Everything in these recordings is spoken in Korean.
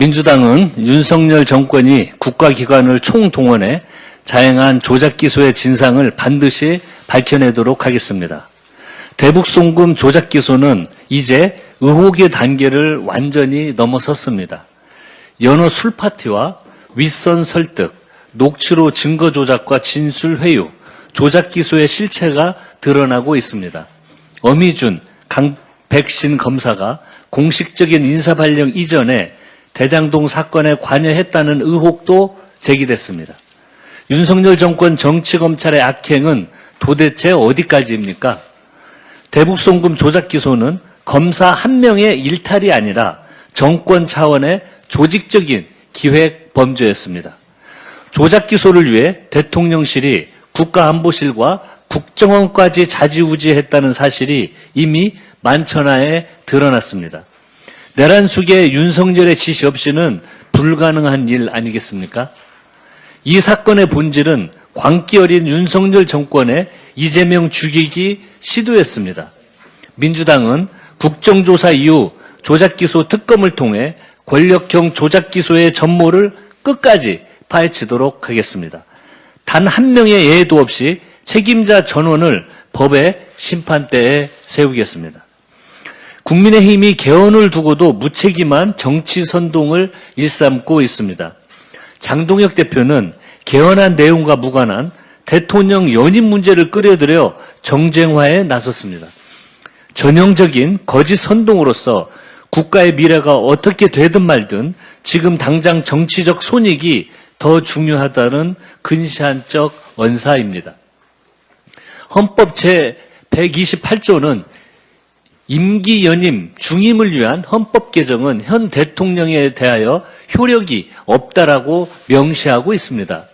민주당은 윤석열 정권이 국가기관을 총동원해 자행한 조작기소의 진상을 반드시 밝혀내도록 하겠습니다. 대북송금 조작기소는 이제 의혹의 단계를 완전히 넘어섰습니다. 연어 술파티와 윗선 설득, 녹취로 증거 조작과 진술 회유, 조작기소의 실체가 드러나고 있습니다. 어미준, 강백신 검사가 공식적인 인사발령 이전에 대장동 사건에 관여했다는 의혹도 제기됐습니다. 윤석열 정권 정치검찰의 악행은 도대체 어디까지입니까? 대북송금 조작기소는 검사 한 명의 일탈이 아니라 정권 차원의 조직적인 기획 범죄였습니다. 조작기소를 위해 대통령실이 국가안보실과 국정원까지 좌지우지했다는 사실이 이미 만천하에 드러났습니다. 내란 속에 윤석열의 지시 없이는 불가능한 일 아니겠습니까? 이 사건의 본질은 광기 어린 윤석열 정권의 이재명 죽이기 시도였습니다. 민주당은 국정조사 이후 조작기소 특검을 통해 권력형 조작기소의 전모를 끝까지 파헤치도록 하겠습니다. 단 한 명의 예도 없이 책임자 전원을 법의 심판대에 세우겠습니다. 국민의힘이 개헌을 두고도 무책임한 정치 선동을 일삼고 있습니다. 장동혁 대표는 개헌안 내용과 무관한 대통령 연임 문제를 끌어들여 정쟁화에 나섰습니다. 전형적인 거짓 선동으로서 국가의 미래가 어떻게 되든 말든 지금 당장 정치적 손익이 더 중요하다는 근시안적 언사입니다. 헌법 제128조는 임기 연임, 중임을 위한 헌법 개정은 현 대통령에 대하여 효력이 없다라고 명시하고 있습니다.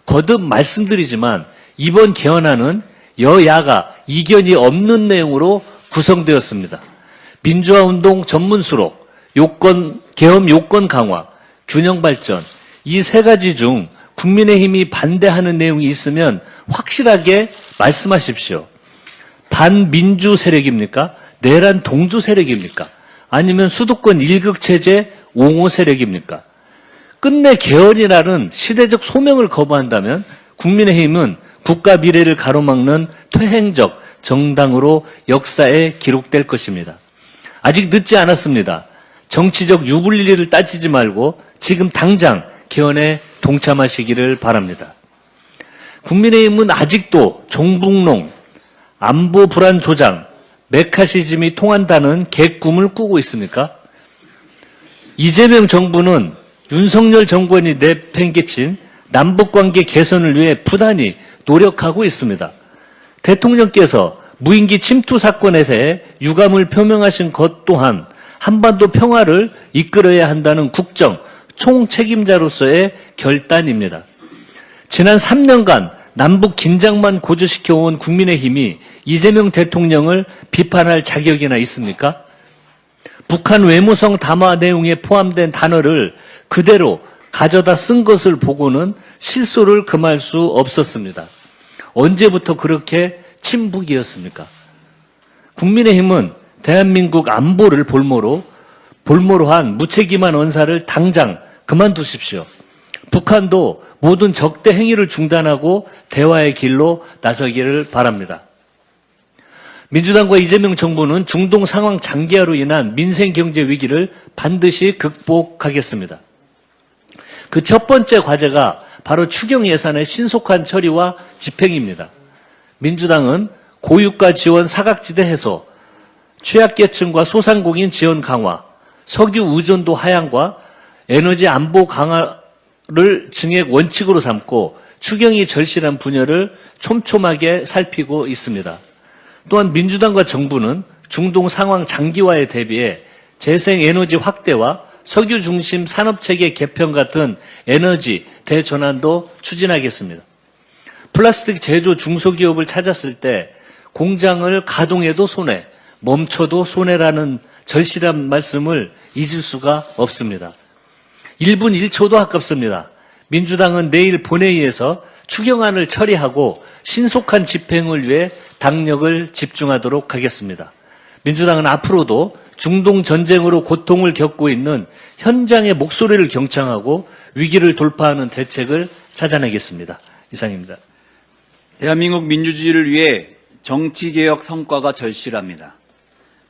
거듭 말씀드리지만 이번 개헌안은 여야가 이견이 없는 내용으로 구성되었습니다. 민주화운동 전문수록, 계엄 요건 강화, 균형 발전, 이 세 가지 중 국민의힘이 반대하는 내용이 있으면 확실하게 말씀하십시오. 반민주 세력입니까? 내란 동조 세력입니까? 아니면 수도권 일극체제 옹호 세력입니까? 끝내 개헌이라는 시대적 소명을 거부한다면 국민의힘은 국가 미래를 가로막는 퇴행적 정당으로 역사에 기록될 것입니다. 아직 늦지 않았습니다. 정치적 유불리를 따지지 말고 지금 당장 개헌에 동참하시기를 바랍니다. 국민의힘은 아직도 종북농, 안보 불안 조장, 메카시즘이 통한다는 개꿈을 꾸고 있습니까? 이재명 정부는 윤석열 정권이 내팽개친 남북관계 개선을 위해 부단히 노력하고 있습니다. 대통령께서 무인기 침투 사건에 대해 유감을 표명하신 것 또한 한반도 평화를 이끌어야 한다는 국정 총책임자로서의 결단입니다. 지난 3년간 남북 긴장만 고조시켜온 국민의힘이 이재명 대통령을 비판할 자격이나 있습니까? 북한 외무성 담화 내용에 포함된 단어를 그대로 가져다 쓴 것을 보고는 실소를 금할 수 없었습니다. 언제부터 그렇게 친북이었습니까? 국민의힘은 대한민국 안보를 볼모로 한 무책임한 언사를 당장 그만두십시오. 북한도 모든 적대 행위를 중단하고 대화의 길로 나서기를 바랍니다. 민주당과 이재명 정부는 중동 상황 장기화로 인한 민생 경제 위기를 반드시 극복하겠습니다. 그 첫 번째 과제가 바로 추경 예산의 신속한 처리와 집행입니다. 민주당은 고유가 지원 사각지대 해소, 취약계층과 소상공인 지원 강화, 석유 의존도 하향과 에너지 안보 강화를 증액 원칙으로 삼고 추경이 절실한 분야를 촘촘하게 살피고 있습니다. 또한 민주당과 정부는 중동 상황 장기화에 대비해 재생에너지 확대와 석유 중심 산업체계 개편 같은 에너지 대전환도 추진하겠습니다. 플라스틱 제조 중소기업을 찾았을 때 공장을 가동해도 손해, 멈춰도 손해라는 절실한 말씀을 잊을 수가 없습니다. 1분 1초도 아깝습니다. 민주당은 내일 본회의에서 추경안을 처리하고 신속한 집행을 위해 당력을 집중하도록 하겠습니다. 민주당은 앞으로도 중동 전쟁으로 고통을 겪고 있는 현장의 목소리를 경청하고 위기를 돌파하는 대책을 찾아내겠습니다. 이상입니다. 대한민국 민주주의를 위해 정치개혁 성과가 절실합니다.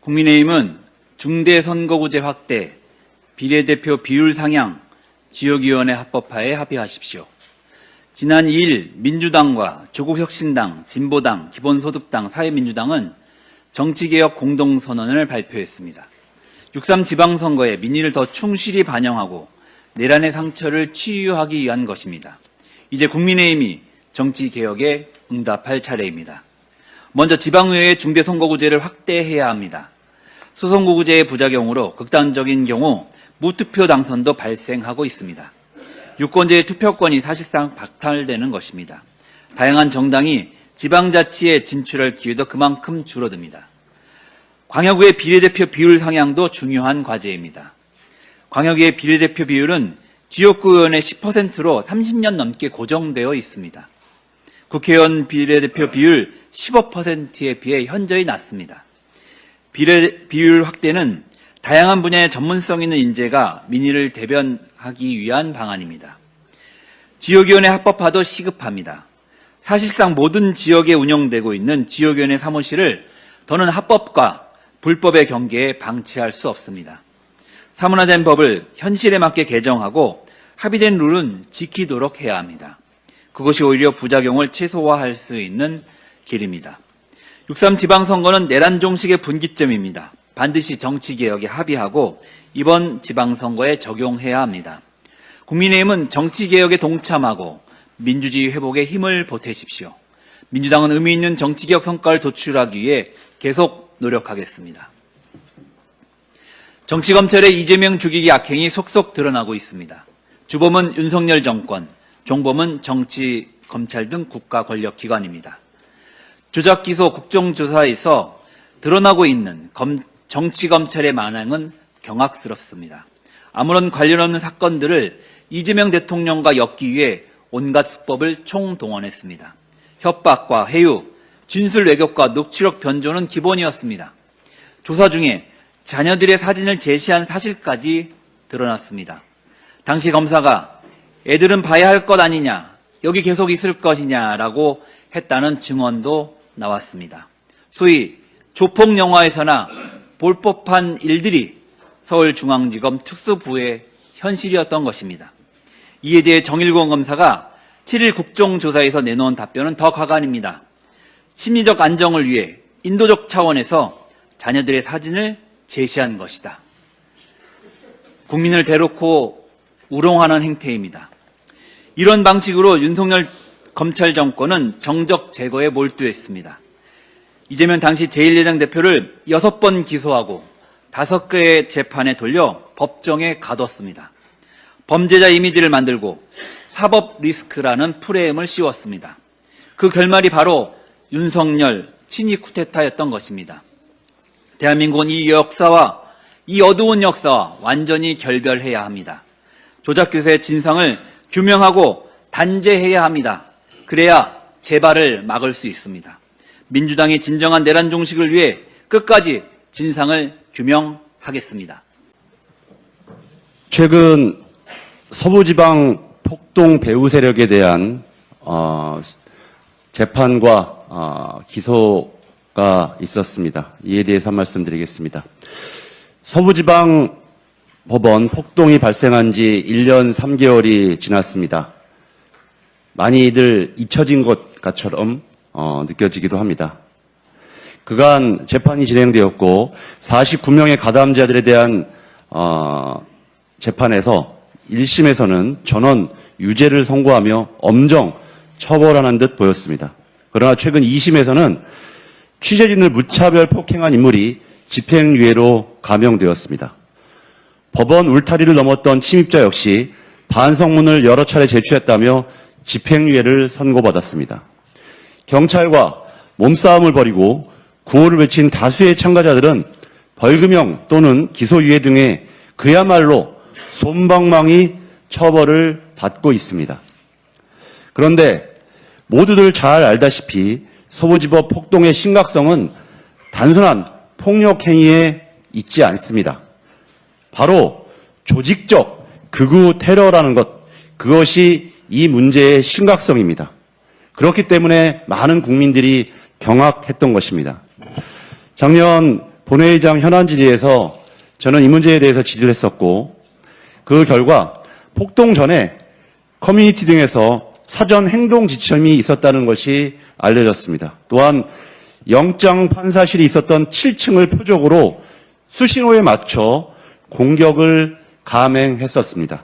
국민의힘은 중대선거구제 확대, 비례대표 비율 상향, 지역위원회 합법화에 합의하십시오. 지난 2일 민주당과 조국혁신당, 진보당, 기본소득당, 사회민주당은 정치개혁 공동선언을 발표했습니다. 6.3 지방선거에 민의를 더 충실히 반영하고 내란의 상처를 치유하기 위한 것입니다. 이제 국민의힘이 정치개혁에 응답할 차례입니다. 먼저 지방의회 중대선거구제를 확대해야 합니다. 소선거구제의 부작용으로 극단적인 경우 무투표 당선도 발생하고 있습니다. 유권자의 투표권이 사실상 박탈되는 것입니다. 다양한 정당이 지방자치에 진출할 기회도 그만큼 줄어듭니다. 광역의 비례대표 비율 상향도 중요한 과제입니다. 광역의 비례대표 비율은 지역구 의원의 10%로 30년 넘게 고정되어 있습니다. 국회의원 비례대표 비율 15%에 비해 현저히 낮습니다. 비율 확대는 다양한 분야의 전문성 있는 인재가 민의를 대변하기 위한 방안입니다. 지역위원회 합법화도 시급합니다. 사실상 모든 지역에 운영되고 있는 지역위원회 사무실을 더는 합법과 불법의 경계에 방치할 수 없습니다. 사문화된 법을 현실에 맞게 개정하고 합의된 룰은 지키도록 해야 합니다. 그것이 오히려 부작용을 최소화할 수 있는 길입니다. 6.3 지방선거는 내란 종식의 분기점입니다. 반드시 정치개혁에 합의하고 이번 지방선거에 적용해야 합니다. 국민의힘은 정치개혁에 동참하고 민주주의 회복에 힘을 보태십시오. 민주당은 의미 있는 정치개혁 성과를 도출하기 위해 계속 노력하겠습니다. 정치검찰의 이재명 죽이기 악행이 속속 드러나고 있습니다. 주범은 윤석열 정권, 종범은 정치검찰 등 국가 권력기관입니다. 조작기소 국정조사에서 드러나고 있는 정치검찰의 만행은 경악스럽습니다. 아무런 관련 없는 사건들을 이재명 대통령과 엮기 위해 온갖 수법을 총동원했습니다. 협박과 회유, 진술 왜곡과 녹취록 변조는 기본이었습니다. 조사 중에 자녀들의 사진을 제시한 사실까지 드러났습니다. 당시 검사가 애들은 봐야 할 것 아니냐, 여기 계속 있을 것이냐라고 했다는 증언도 나왔습니다. 소위 조폭 영화에서나 볼 법한 일들이 서울중앙지검 특수부의 현실이었던 것입니다. 이에 대해 정일권 검사가 7일 국정조사에서 내놓은 답변은 더 가관입니다. 심리적 안정을 위해 인도적 차원에서 자녀들의 사진을 제시한 것이다. 국민을 대놓고 우롱하는 행태입니다. 이런 방식으로 윤석열 검찰 정권은 정적 제거에 몰두했습니다. 이재명 당시 제1야당 대표를 6번 기소하고 5개의 재판에 돌려 법정에 가뒀습니다. 범죄자 이미지를 만들고 사법 리스크라는 프레임을 씌웠습니다. 그 결말이 바로 윤석열 친위 쿠데타였던 것입니다. 대한민국은 이 역사와 이 어두운 역사와 완전히 결별해야 합니다. 조작교사의 진상을 규명하고 단죄해야 합니다. 그래야 재발을 막을 수 있습니다. 민주당이 진정한 내란 종식을 위해 끝까지 진상을 규명하겠습니다. 최근 서부지방 폭동 배후 세력에 대한 재판과 기소가 있었습니다. 이에 대해서 한 말씀 드리겠습니다. 서부지방 법원 폭동이 발생한 지 1년 3개월이 지났습니다. 많이들 잊혀진 것처럼 느껴지기도 합니다. 그간 재판이 진행되었고 49명의 가담자들에 대한 재판에서 1심에서는 전원 유죄를 선고하며 엄정 처벌하는 듯 보였습니다. 그러나 최근 2심에서는 취재진을 무차별 폭행한 인물이 집행유예로 감형되었습니다. 법원 울타리를 넘었던 침입자 역시 반성문을 여러 차례 제출했다며 집행유예를 선고받았습니다. 경찰과 몸싸움을 벌이고 구호를 외친 다수의 참가자들은 벌금형 또는 기소유예 등의 그야말로 솜방망이 처벌을 받고 있습니다. 그런데 모두들 잘 알다시피 서부지법 폭동의 심각성은 단순한 폭력 행위에 있지 않습니다. 바로 조직적 극우 테러라는 것, 그것이 이 문제의 심각성입니다. 그렇기 때문에 많은 국민들이 경악했던 것입니다. 작년 본회의장 현안 질의에서 저는 이 문제에 대해서 질의를 했었고, 그 결과 폭동 전에 커뮤니티 등에서 사전 행동 지침이 있었다는 것이 알려졌습니다. 또한 영장 판사실이 있었던 7층을 표적으로 수신호에 맞춰 공격을 감행했었습니다.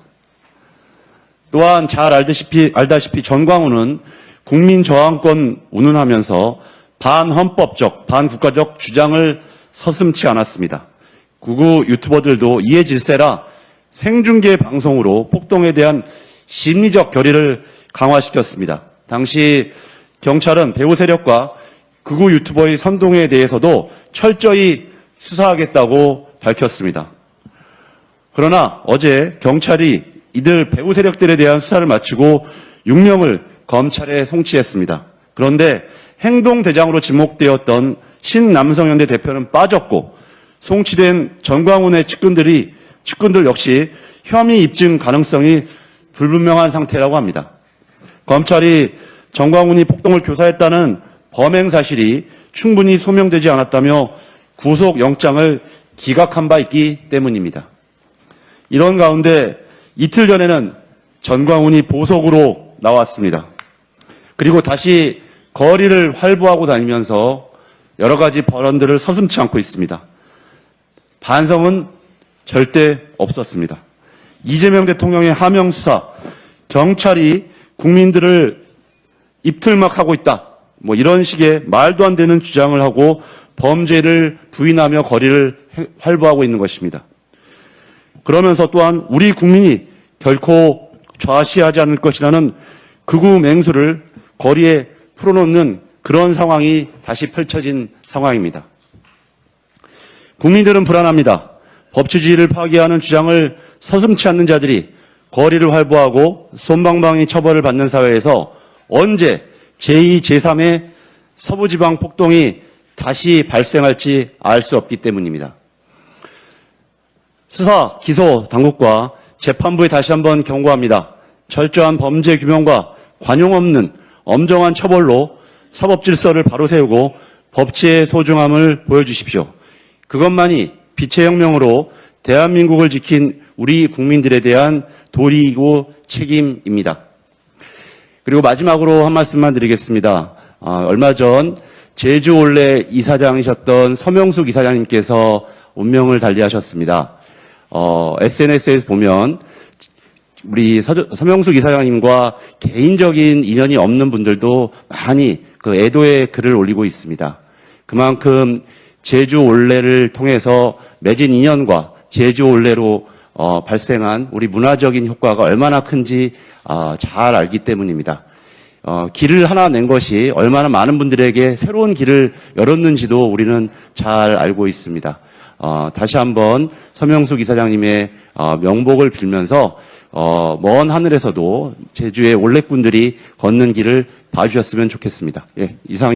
또한 잘 알다시피 전광훈은 국민 저항권 운운하면서 반헌법적, 반국가적 주장을 서슴지 않았습니다. 극우 유튜버들도 이해 질세라 생중계 방송으로 폭동에 대한 심리적 결의를 강화시켰습니다. 당시 경찰은 배후 세력과 극우 유튜버의 선동에 대해서도 철저히 수사하겠다고 밝혔습니다. 그러나 어제 경찰이 이들 배후 세력들에 대한 수사를 마치고 6명을 검찰에 송치했습니다. 그런데 행동대장으로 지목되었던 신남성현대 대표는 빠졌고, 송치된 전광훈의 측근들 역시 혐의 입증 가능성이 불분명한 상태라고 합니다. 검찰이 전광훈이 폭동을 교사했다는 범행 사실이 충분히 소명되지 않았다며 구속영장을 기각한 바 있기 때문입니다. 이런 가운데 이틀 전에는 전광훈이 보석으로 나왔습니다. 그리고 다시 거리를 활보하고 다니면서 여러 가지 발언들을 서슴지 않고 있습니다. 반성은 절대 없었습니다. 이재명 대통령의 하명 수사, 경찰이 국민들을 입틀막하고 있다, 이런 식의 말도 안 되는 주장을 하고 범죄를 부인하며 거리를 활보하고 있는 것입니다. 그러면서 또한 우리 국민이 결코 좌시하지 않을 것이라는 극우 맹수를 거리에 풀어놓는 그런 상황이 다시 펼쳐진 상황입니다. 국민들은 불안합니다. 법치주의를 파괴하는 주장을 서슴지 않는 자들이 거리를 활보하고 솜방망이 처벌을 받는 사회에서 언제 제2, 제3의 서부지방 폭동이 다시 발생할지 알 수 없기 때문입니다. 수사, 기소 당국과 재판부에 다시 한번 경고합니다. 철저한 범죄 규명과 관용 없는 엄정한 처벌로 사법 질서를 바로 세우고 법치의 소중함을 보여주십시오. 그것만이 빛의 혁명으로 대한민국을 지킨 우리 국민들에 대한 도리이고 책임입니다. 그리고 마지막으로 한 말씀만 드리겠습니다. 얼마 전 제주 올레 이사장이셨던 서명숙 이사장님께서 운명을 달리하셨습니다. SNS에서 보면 우리 서명숙 이사장님과 개인적인 인연이 없는 분들도 많이 그 애도의 글을 올리고 있습니다. 그만큼 제주 올레를 통해서 맺은 인연과 제주 올레로 발생한 우리 문화적인 효과가 얼마나 큰지 잘 알기 때문입니다. 길을 하나 낸 것이 얼마나 많은 분들에게 새로운 길을 열었는지도 우리는 잘 알고 있습니다. 다시 한번 서명숙 이사장님의 명복을 빌면서 먼 하늘에서도 제주의 올레꾼들이 걷는 길을 봐주셨으면 좋겠습니다. 예, 이상.